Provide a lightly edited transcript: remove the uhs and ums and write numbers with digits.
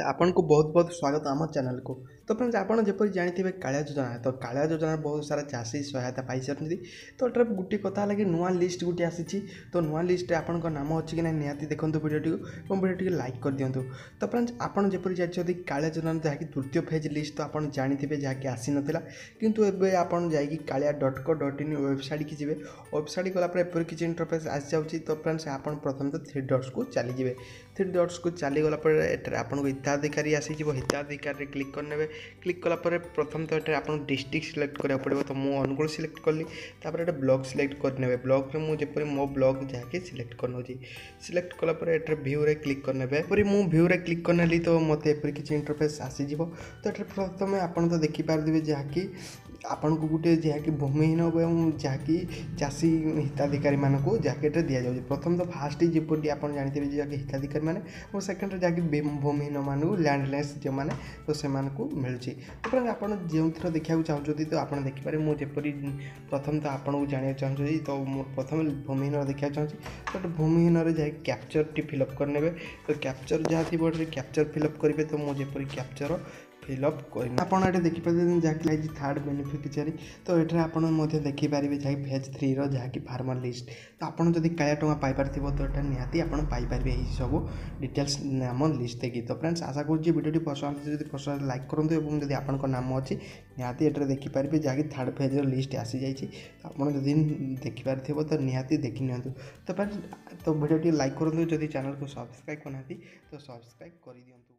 आपन को बहुत बहुत स्वागत आम चैनल को। तो फ्रेंड्स आप जपर जानते कालिया योजना तो कालिया योजना बहुत सारा चाषी सहायता पाई सारी। तो ये गोटे कथा लगे नुआ लिस्ट गोटे आसी तो नुआ लिस्ट आपन नाम अच्छी कि ना निहाती देखो वीडियो और वीडियो लाइक कर दिंतु। तो फ्रेंड्स आपड़ जपर जानते कालिया योजना जहाँकि तृतीय फेज लिस्ट तो आप जानते जहाँकि आसी नाला किंतु एवं आपड़ जा वेबसाइट की जी वेबसाइट गलापर एपर किसी इंटरफेस आसी जाऊँगी। तो फ्रेंड्स आप प्रथम तो थ्री डट्स को चलीजे थ्री डट्स को चलीगलापर आपको हिताधिकारी आसी हिताधिकारी क्लिक करने क्लिक कलापर प्रथम तो ये आप डिस्ट्रिक्ट सिलेक्ट करा पड़ो। तो मुझे अनुगुल सिलेक्ट कली ये ब्लॉक सिलेक्ट करने ब्लॉक में मुझे मो ब्लॉक जहाँकि सिलेक्ट करने सिलेक्ट कलापर ये भ्यू रे क्लिक करने मुझे भ्यू रे क्लिक करने तो मत एपरी किसी इंटरफेस आसीज। तो ये प्रथम आप तो देखिपारे जहाँकि आपन को गोटे जहाँकि भूमिहीन एवं जहाँकि चाषी हिताधिकारी मानक जहाँकि दि जाए प्रथम तो फास्ट जपरी आप जानते हैं जहाँकि हिताधिकारी मैंने और सेकेंड जहाँकि भूमिहीन मानू लैंडलेस जो मैंने तो से मिलूँ। तो आप जो थर देखा चाहते तो आप देखिपारे मुझे प्रथम तो आपको जाना चाहूँगी। तो प्रथम भूमिहीन देखा चाहूँगी तो भूमिहीन जहाँ कैप्चर टी फिलअप करने तो कैप्चर जहाँ थी कैप्चर फिलअप करेंगे। तो मुझे कैप्चर फिलअप करना आपड़ देखिपारे जहाँकि थर्ड बेनिफिशियरी तो ये आप देखिपारे जहाँ फेज 3 रहाँकि फार्मर लिस्ट तो आपड़ जब काया टंका पाइपर थी तो ये निहाती आपरे यही सब डिटेल्स नाम लिस्ट देखिए। तो फ्रेंड्स आशा करुँच वीडियो पसंद पसंद लाइक करूँ और जब आपन नाम अच्छी निहाती ये देखिपारे जहाँकि थर्ड फेज लिस्ट आसी जाइए। तो आपड़ जब देखिपारे तो निहाती देखी नि। तो फ्रेंड्स तो वीडियो लाइक करूँ जब चैनल को सब्सक्राइब करना तो सब्सक्राइब कर दिंतु।